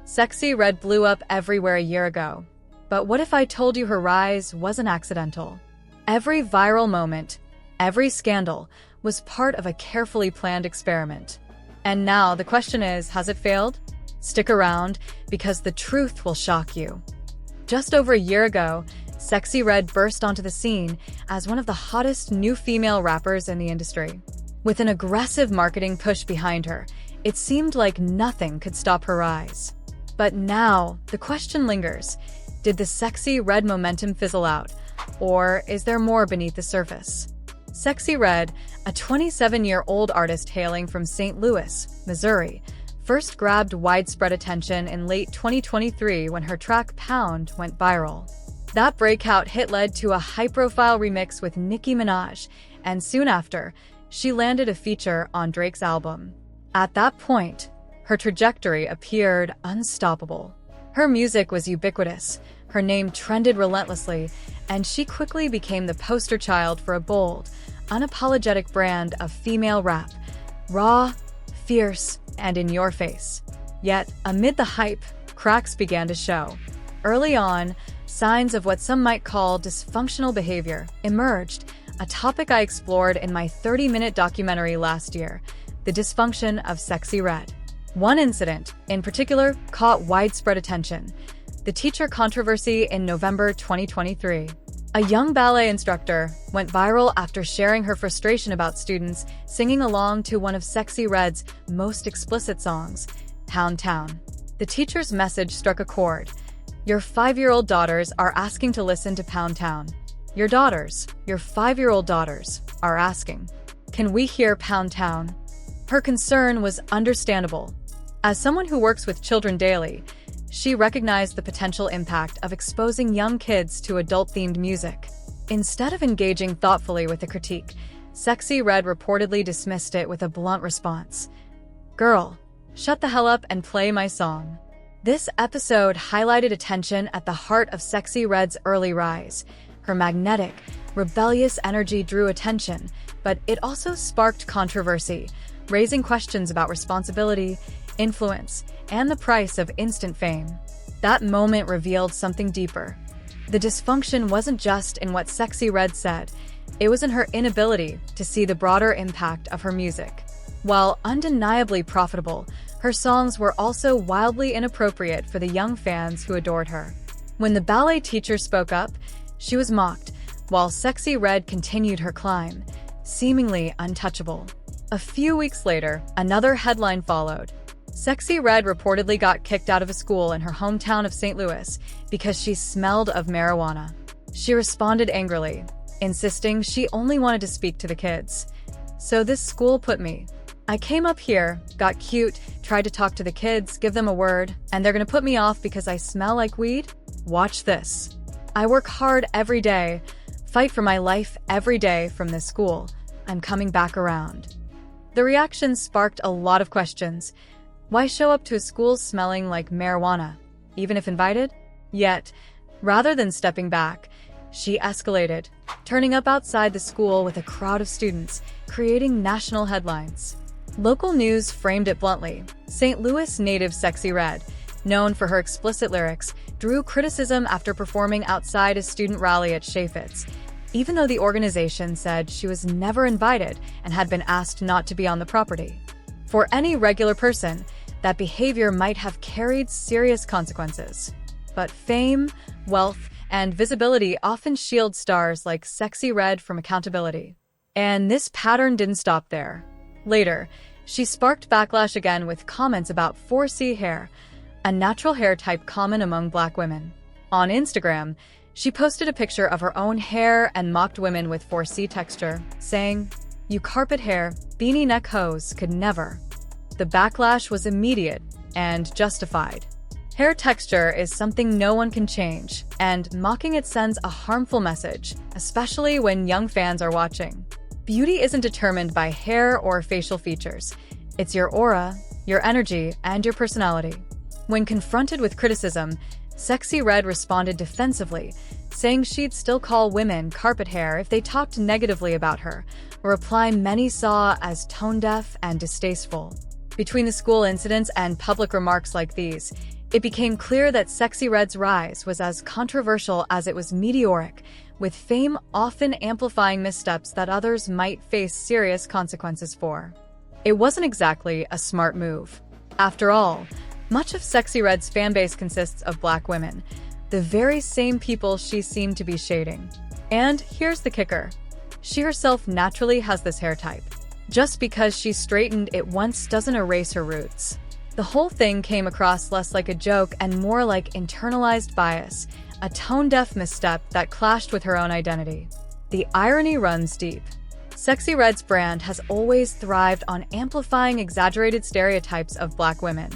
Sexyy Red blew up everywhere a year ago. But what if I told you her rise wasn't accidental? Every viral moment, every scandal, was part of a carefully planned experiment. And now the question is, has it failed? Stick around, because the truth will shock you. Just over a year ago, Sexyy Red burst onto the scene as one of the hottest new female rappers in the industry. With an aggressive marketing push behind her, it seemed like nothing could stop her rise. But now, the question lingers. Did the Sexyy Red momentum fizzle out? Or is there more beneath the surface? Sexyy Red, a 27-year-old artist hailing from St. Louis, Missouri, first grabbed widespread attention in late 2023 when her track Pound went viral. That breakout hit led to a high-profile remix with Nicki Minaj, and soon after, she landed a feature on Drake's album. At that point, her trajectory appeared unstoppable. Her music was ubiquitous, her name trended relentlessly, and she quickly became the poster child for a bold, unapologetic brand of female rap. Raw, fierce, and in your face. Yet, amid the hype, cracks began to show. Early on, signs of what some might call dysfunctional behavior emerged, a topic I explored in my 30-minute documentary last year, the dysfunction of Sexyy Red. One incident, in particular, caught widespread attention: the teacher controversy in November 2023. A young ballet instructor went viral after sharing her frustration about students singing along to one of Sexyy Red's most explicit songs, Pound Town. The teacher's message struck a chord. Your 5-year-old daughters are asking to listen to Pound Town. Your 5-year-old daughters, are asking, can we hear Pound Town? Her concern was understandable. As someone who works with children daily, she recognized the potential impact of exposing young kids to adult-themed music. Instead of engaging thoughtfully with the critique, Sexyy Red reportedly dismissed it with a blunt response. "Girl, shut the hell up and play my song." This episode highlighted a tension at the heart of Sexyy Red's early rise. Her magnetic, rebellious energy drew attention, but it also sparked controversy, raising questions about responsibility, influence, and the price of instant fame. That moment revealed something deeper. The dysfunction wasn't just in what Sexyy Red said, it was in her inability to see the broader impact of her music. While undeniably profitable, her songs were also wildly inappropriate for the young fans who adored her. When the ballet teacher spoke up, she was mocked, while Sexyy Red continued her climb, seemingly untouchable. A few weeks later, another headline followed. Sexyy Red reportedly got kicked out of a school in her hometown of St. Louis because she smelled of marijuana. She responded angrily, insisting she only wanted to speak to the kids. "So this school put me. I came up here, got cute, tried to talk to the kids, give them a word, and they're gonna put me off because I smell like weed? Watch this. I work hard every day, fight for my life every day from this school. I'm coming back around." The reaction sparked a lot of questions. Why show up to a school smelling like marijuana, even if invited? Yet, rather than stepping back, she escalated, turning up outside the school with a crowd of students, creating national headlines. Local news framed it bluntly. St. Louis native Sexyy Red, known for her explicit lyrics, drew criticism after performing outside a student rally at Chaffetz, even though the organization said she was never invited and had been asked not to be on the property. For any regular person, that behavior might have carried serious consequences. But fame, wealth, and visibility often shield stars like Sexyy Red from accountability. And this pattern didn't stop there. Later, she sparked backlash again with comments about 4C hair, a natural hair type common among Black women. On Instagram, she posted a picture of her own hair and mocked women with 4C texture, saying, "You carpet hair, beanie neck hoes could never." The backlash was immediate and justified. Hair texture is something no one can change, and mocking it sends a harmful message, especially when young fans are watching. Beauty isn't determined by hair or facial features. It's your aura, your energy, and your personality. When confronted with criticism, Sexyy Red responded defensively, saying she'd still call women carpet hair if they talked negatively about her, a reply many saw as tone-deaf and distasteful. Between the school incidents and public remarks like these, It became clear that Sexyy Red's rise was as controversial as it was meteoric, with fame often amplifying missteps that others might face serious consequences for. It wasn't exactly a smart move. After all, much of Sexyy Red's fanbase consists of Black women, the very same people she seemed to be shading. And here's the kicker. She herself naturally has this hair type. Just because she straightened it once doesn't erase her roots. The whole thing came across less like a joke and more like internalized bias, a tone-deaf misstep that clashed with her own identity. The irony runs deep. Sexyy Red's brand has always thrived on amplifying exaggerated stereotypes of Black women,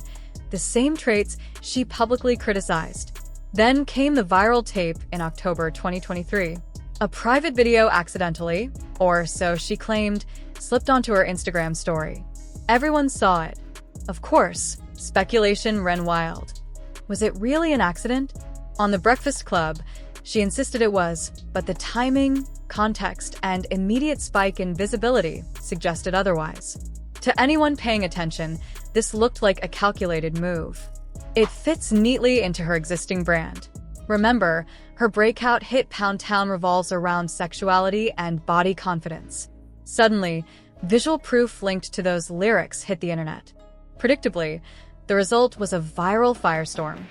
the same traits she publicly criticized. Then came the viral tape in October 2023. A private video accidentally, or so she claimed, slipped onto her Instagram story. Everyone saw it. Of course, speculation ran wild. Was it really an accident? On The Breakfast Club, she insisted it was, but the timing, context, and immediate spike in visibility suggested otherwise. To anyone paying attention, this looked like a calculated move. It fits neatly into her existing brand. Remember, her breakout hit Pound Town revolves around sexuality and body confidence. Suddenly, visual proof linked to those lyrics hit the internet. Predictably, the result was a viral firestorm.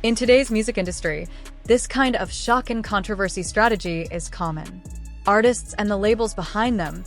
In today's music industry, this kind of shock and controversy strategy is common. Artists and the labels behind them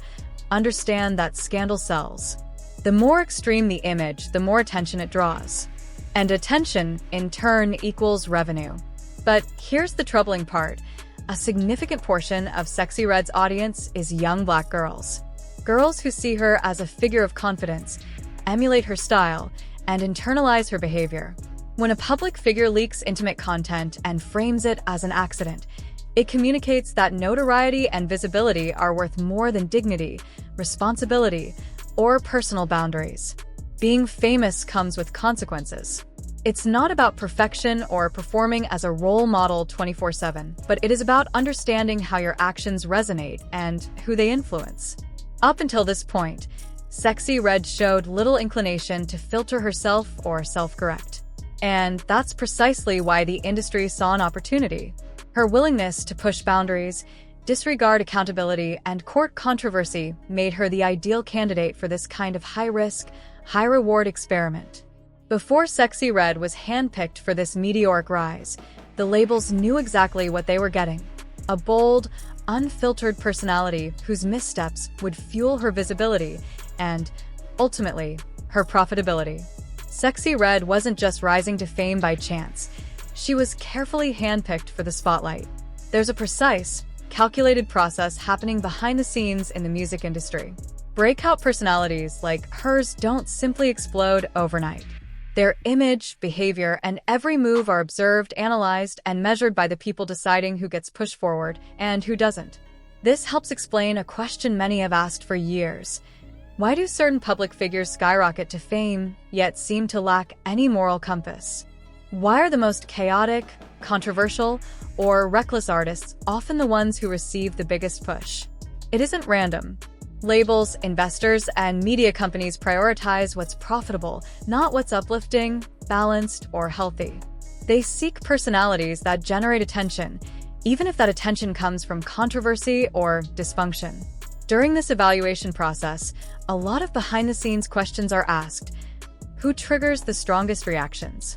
understand that scandal sells. The more extreme the image, the more attention it draws. And attention, in turn, equals revenue. But here's the troubling part. A significant portion of Sexyy Red's audience is young Black girls. Girls who see her as a figure of confidence, emulate her style, and internalize her behavior. When a public figure leaks intimate content and frames it as an accident, it communicates that notoriety and visibility are worth more than dignity, responsibility, or personal boundaries. Being famous comes with consequences. It's not about perfection or performing as a role model 24/7, but it is about understanding how your actions resonate and who they influence. Up until this point, Sexyy Red showed little inclination to filter herself or self-correct. And that's precisely why the industry saw an opportunity. Her willingness to push boundaries, disregard accountability, and court controversy made her the ideal candidate for this kind of high-risk, high-reward experiment. Before Sexyy Red was handpicked for this meteoric rise, the labels knew exactly what they were getting. A bold, unfiltered personality whose missteps would fuel her visibility and, ultimately, her profitability. Sexyy Red wasn't just rising to fame by chance. She was carefully handpicked for the spotlight. There's a precise, calculated process happening behind the scenes in the music industry. Breakout personalities like hers don't simply explode overnight. Their image, behavior, and every move are observed, analyzed, and measured by the people deciding who gets pushed forward and who doesn't. This helps explain a question many have asked for years. Why do certain public figures skyrocket to fame, yet seem to lack any moral compass? Why are the most chaotic, controversial, or reckless artists often the ones who receive the biggest push? It isn't random. Labels, investors, and media companies prioritize what's profitable, not what's uplifting, balanced, or healthy. They seek personalities that generate attention, even if that attention comes from controversy or dysfunction. During this evaluation process, a lot of behind-the-scenes questions are asked. Who triggers the strongest reactions?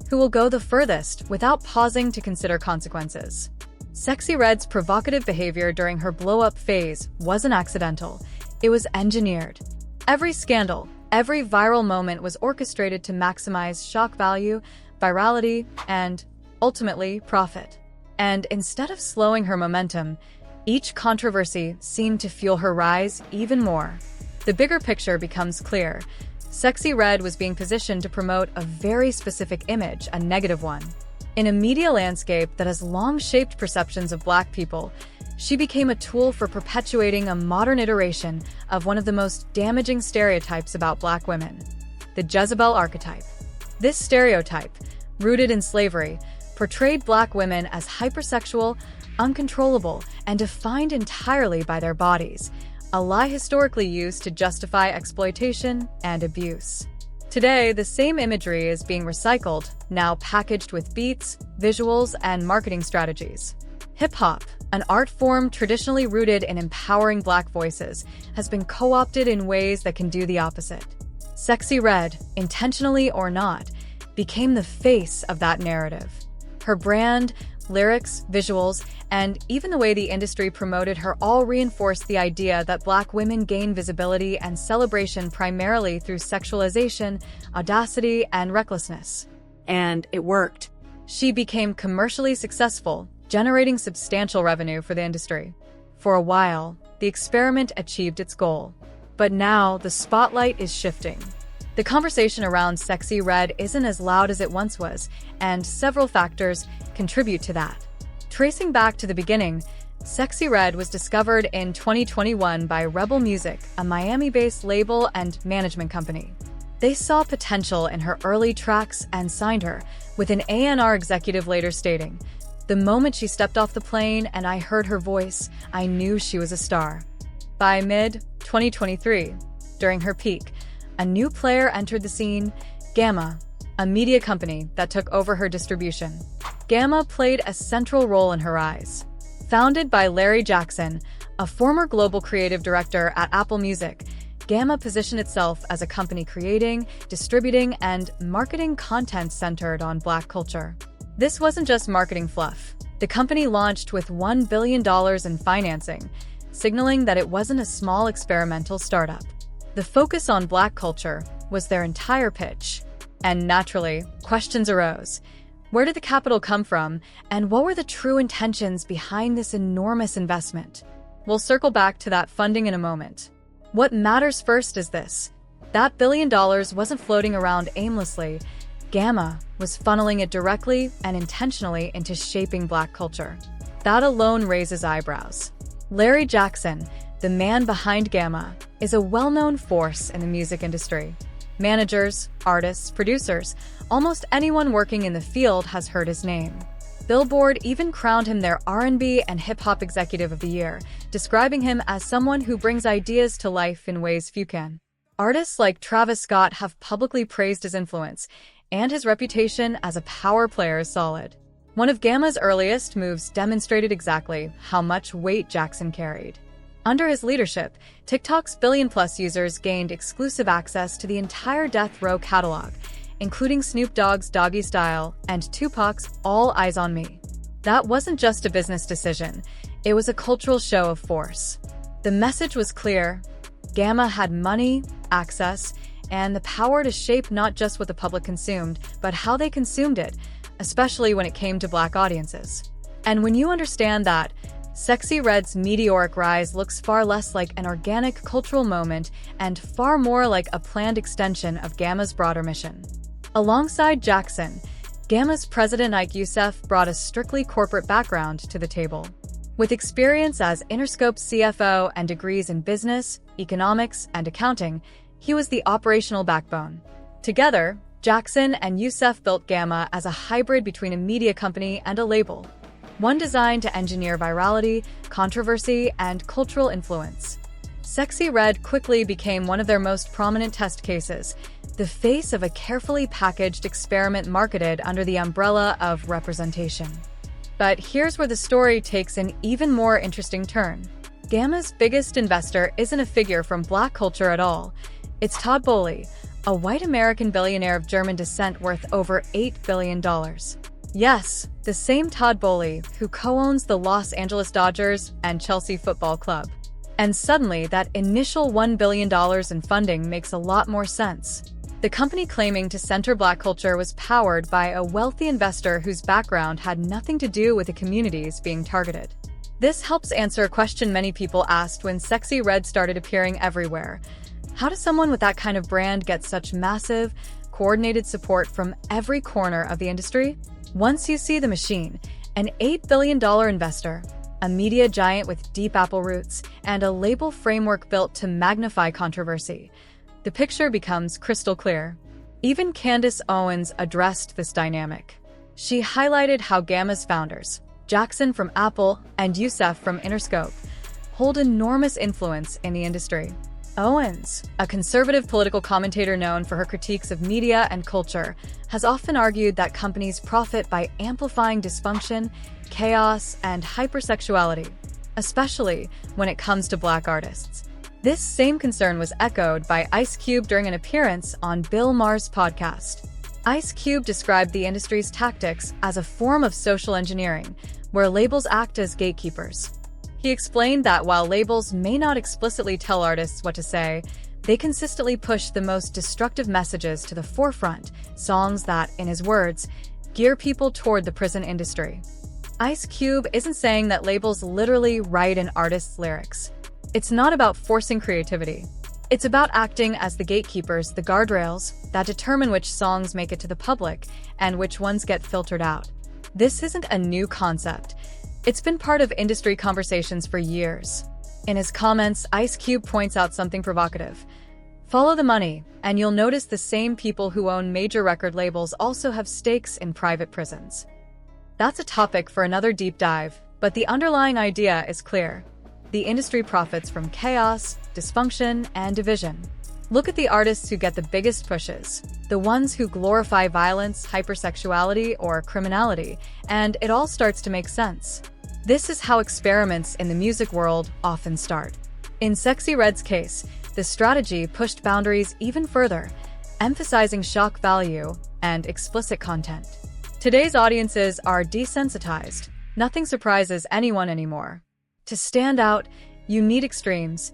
Who will go the furthest without pausing to consider consequences? Sexyy Red's provocative behavior during her blow-up phase wasn't accidental. It was engineered. Every scandal, every viral moment was orchestrated to maximize shock value, virality, and, ultimately, profit. And instead of slowing her momentum, each controversy seemed to fuel her rise even more. The bigger picture becomes clear. Sexyy Red was being positioned to promote a very specific image, a negative one. In a media landscape that has long shaped perceptions of Black people, she became a tool for perpetuating a modern iteration of one of the most damaging stereotypes about Black women, the Jezebel archetype. This stereotype, rooted in slavery, portrayed Black women as hypersexual, uncontrollable, and defined entirely by their bodies, a lie historically used to justify exploitation and abuse. Today, the same imagery is being recycled, now packaged with beats, visuals, and marketing strategies. Hip-hop, an art form traditionally rooted in empowering Black voices, has been co-opted in ways that can do the opposite. Sexyy Red, intentionally or not, became the face of that narrative. Her brand, lyrics, visuals, and even the way the industry promoted her all reinforced the idea that Black women gain visibility and celebration primarily through sexualization, audacity, and recklessness. And it worked. She became commercially successful, generating substantial revenue for the industry. For a while, the experiment achieved its goal. But now, the spotlight is shifting. The conversation around Sexyy Red isn't as loud as it once was, and several factors contribute to that. Tracing back to the beginning, Sexyy Red was discovered in 2021 by Rebel Music, a Miami-based label and management company. They saw potential in her early tracks and signed her, with an A&R executive later stating, "The moment she stepped off the plane and I heard her voice, I knew she was a star." By mid-2023, during her peak, a new player entered the scene, Gamma, a media company that took over her distribution. Gamma played a central role in her rise. Founded by Larry Jackson, a former global creative director at Apple Music, Gamma positioned itself as a company creating, distributing, and marketing content centered on Black culture. This wasn't just marketing fluff. The company launched with $1 billion in financing, signaling that it wasn't a small experimental startup. The focus on Black culture was their entire pitch. And naturally, questions arose. Where did the capital come from, and what were the true intentions behind this enormous investment? We'll circle back to that funding in a moment. What matters first is this. That $1 billion wasn't floating around aimlessly. Gamma was funneling it directly and intentionally into shaping Black culture. That alone raises eyebrows. Larry Jackson, the man behind Gamma, is a well-known force in the music industry. Managers, artists, producers, almost anyone working in the field has heard his name. Billboard even crowned him their R&B and hip-hop executive of the year, describing him as someone who brings ideas to life in ways few can. Artists like Travis Scott have publicly praised his influence, and his reputation as a power player is solid. One of Gamma's earliest moves demonstrated exactly how much weight Jackson carried. Under his leadership, TikTok's billion-plus users gained exclusive access to the entire Death Row catalog, including Snoop Dogg's Doggy Style and Tupac's All Eyes on Me. That wasn't just a business decision, it was a cultural show of force. The message was clear. Gamma had money, access, and the power to shape not just what the public consumed, but how they consumed it, especially when it came to Black audiences. And when you understand that, Sexyy Red's meteoric rise looks far less like an organic cultural moment and far more like a planned extension of Gamma's broader mission. Alongside Jackson, Gamma's president Ike Youssef brought a strictly corporate background to the table. With experience as Interscope's CFO and degrees in business, economics, and accounting, he was the operational backbone. Together, Jackson and Youssef built Gamma as a hybrid between a media company and a label. One designed to engineer virality, controversy, and cultural influence. Sexyy Red quickly became one of their most prominent test cases, the face of a carefully packaged experiment marketed under the umbrella of representation. But here's where the story takes an even more interesting turn. Gamma's biggest investor isn't a figure from Black culture at all. It's Todd Boehly, a white American billionaire of German descent worth over $8 billion. Yes, the same Todd Boehly who co-owns the Los Angeles Dodgers and Chelsea Football Club. And suddenly, that initial $1 billion in funding makes a lot more sense. The company claiming to center Black culture was powered by a wealthy investor whose background had nothing to do with the communities being targeted. This helps answer a question many people asked when Sexyy Red started appearing everywhere. How does someone with that kind of brand get such massive, coordinated support from every corner of the industry? Once you see the machine, an $8 billion investor, a media giant with deep Apple roots, and a label framework built to magnify controversy, the picture becomes crystal clear. Even Candace Owens addressed this dynamic. She highlighted how Gamma's founders, Jackson from Apple and Youssef from Interscope, hold enormous influence in the industry. Owens, a conservative political commentator known for her critiques of media and culture, has often argued that companies profit by amplifying dysfunction, chaos, and hypersexuality, especially when it comes to Black artists. This same concern was echoed by Ice Cube during an appearance on Bill Maher's podcast. Ice Cube described the industry's tactics as a form of social engineering, where labels act as gatekeepers. He explained that while labels may not explicitly tell artists what to say, they consistently push the most destructive messages to the forefront, songs that, in his words, gear people toward the prison industry. Ice Cube isn't saying that labels literally write an artist's lyrics. It's not about forcing creativity. It's about acting as the gatekeepers, the guardrails, that determine which songs make it to the public and which ones get filtered out. This isn't a new concept. It's been part of industry conversations for years. In his comments, Ice Cube points out something provocative. Follow the money, and you'll notice the same people who own major record labels also have stakes in private prisons. That's a topic for another deep dive, but the underlying idea is clear. The industry profits from chaos, dysfunction, and division. Look at the artists who get the biggest pushes, the ones who glorify violence, hypersexuality, or criminality, and it all starts to make sense. This is how experiments in the music world often start. In Sexyy Red's case, the strategy pushed boundaries even further, emphasizing shock value and explicit content. Today's audiences are desensitized. Nothing surprises anyone anymore. To stand out, you need extremes.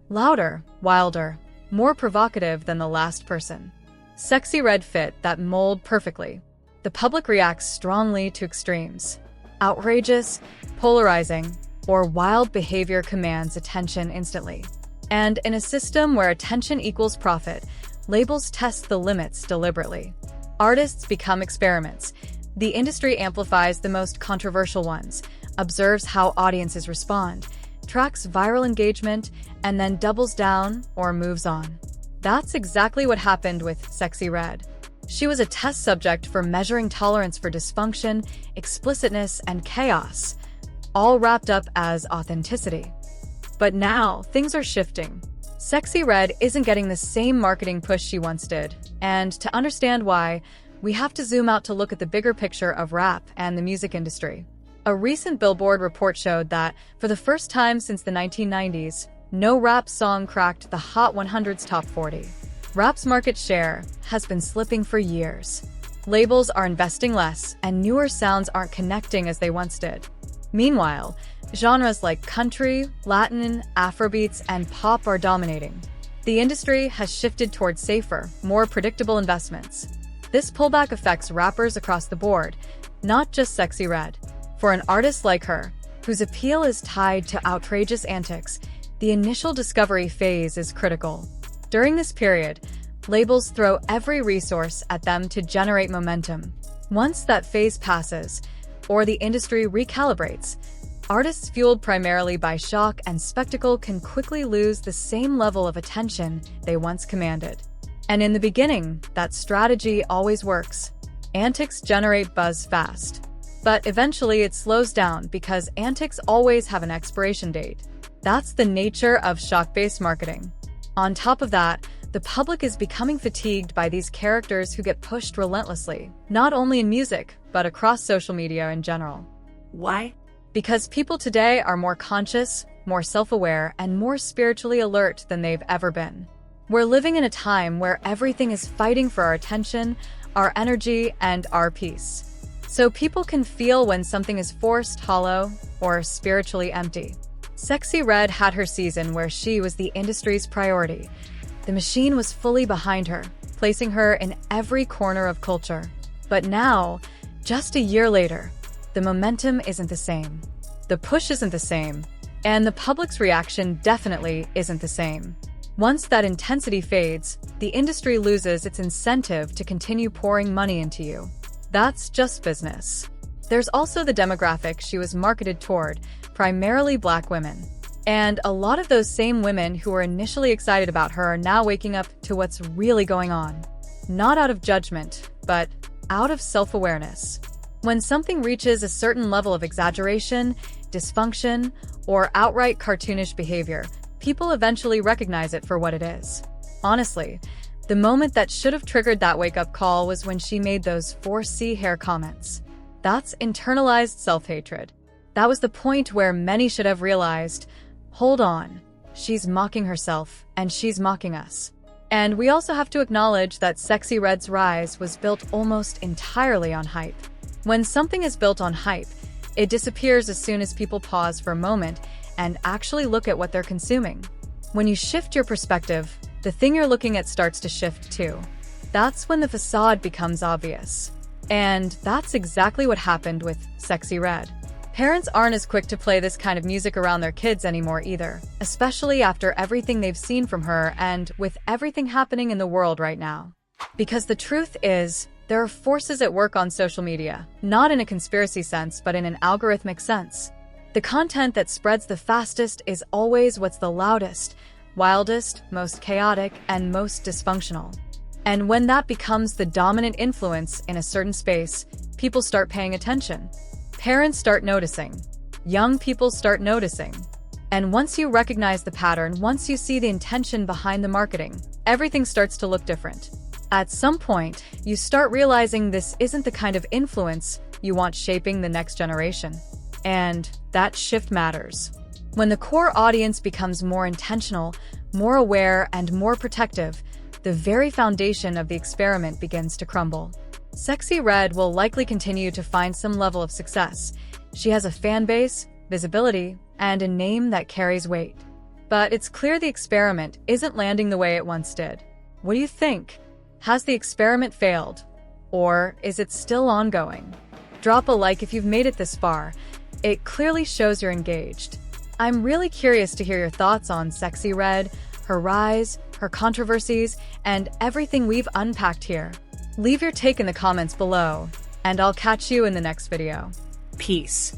Louder, wilder, more provocative than the last person. Sexyy Red fit that mold perfectly. The public reacts strongly to extremes. Outrageous, polarizing, or wild behavior commands attention instantly. And in a system where attention equals profit, labels test the limits deliberately. Artists become experiments. The industry amplifies the most controversial ones, observes how audiences respond, tracks viral engagement, and then doubles down or moves on. That's exactly what happened with Sexyy Red. She was a test subject for measuring tolerance for dysfunction, explicitness, and chaos, all wrapped up as authenticity. But now, things are shifting. Sexyy Red isn't getting the same marketing push she once did, and to understand why, we have to zoom out to look at the bigger picture of rap and the music industry. A recent Billboard report showed that, for the first time since the 1990s, no rap song cracked the Hot 100's top 40. Rap's market share has been slipping for years. Labels are investing less, and newer sounds aren't connecting as they once did. Meanwhile, genres like country, Latin, Afrobeats, and pop are dominating. The industry has shifted towards safer, more predictable investments. This pullback affects rappers across the board, not just Sexyy Red. For an artist like her, whose appeal is tied to outrageous antics, the initial discovery phase is critical. During this period, labels throw every resource at them to generate momentum. Once that phase passes, or the industry recalibrates, artists fueled primarily by shock and spectacle can quickly lose the same level of attention they once commanded. And in the beginning, that strategy always works. Antics generate buzz fast. But eventually it slows down because antics always have an expiration date. That's the nature of shock-based marketing. On top of that, the public is becoming fatigued by these characters who get pushed relentlessly, not only in music, but across social media in general. Why? Because people today are more conscious, more self-aware, and more spiritually alert than they've ever been. We're living in a time where everything is fighting for our attention, our energy, and our peace. So people can feel when something is forced, hollow, or spiritually empty. Sexyy Red had her season where she was the industry's priority. The machine was fully behind her, placing her in every corner of culture. But now, just a year later, the momentum isn't the same. The push isn't the same, and the public's reaction definitely isn't the same. Once that intensity fades, the industry loses its incentive to continue pouring money into you. That's just business. There's also the demographic she was marketed toward, primarily Black women. And a lot of those same women who were initially excited about her are now waking up to what's really going on. Not out of judgment, but out of self-awareness. When something reaches a certain level of exaggeration, dysfunction, or outright cartoonish behavior, people eventually recognize it for what it is. Honestly, the moment that should have triggered that wake-up call was when she made those 4C hair comments. That's internalized self-hatred. That was the point where many should have realized, hold on, she's mocking herself, and she's mocking us. And we also have to acknowledge that Sexyy Red's rise was built almost entirely on hype. When something is built on hype, it disappears as soon as people pause for a moment and actually look at what they're consuming. When you shift your perspective, the thing you're looking at starts to shift too. That's when the facade becomes obvious. And that's exactly what happened with Sexyy Red. Parents aren't as quick to play this kind of music around their kids anymore either, especially after everything they've seen from her and with everything happening in the world right now. Because the truth is, there are forces at work on social media, not in a conspiracy sense, but in an algorithmic sense. The content that spreads the fastest is always what's the loudest, wildest, most chaotic, and most dysfunctional. And when that becomes the dominant influence in a certain space, people start paying attention. Parents start noticing. Young people start noticing. And once you recognize the pattern, once you see the intention behind the marketing, everything starts to look different. At some point, you start realizing this isn't the kind of influence you want shaping the next generation. And that shift matters. When the core audience becomes more intentional, more aware, and more protective, the very foundation of the experiment begins to crumble. Sexyy Red will likely continue to find some level of success. She has a fan base, visibility, and a name that carries weight. But it's clear the experiment isn't landing the way it once did. What do you think? Has the experiment failed? Or is it still ongoing? Drop a like if you've made it this far. It clearly shows you're engaged. I'm really curious to hear your thoughts on Sexyy Red, her rise, her controversies, and everything we've unpacked here. Leave your take in the comments below, and I'll catch you in the next video. Peace.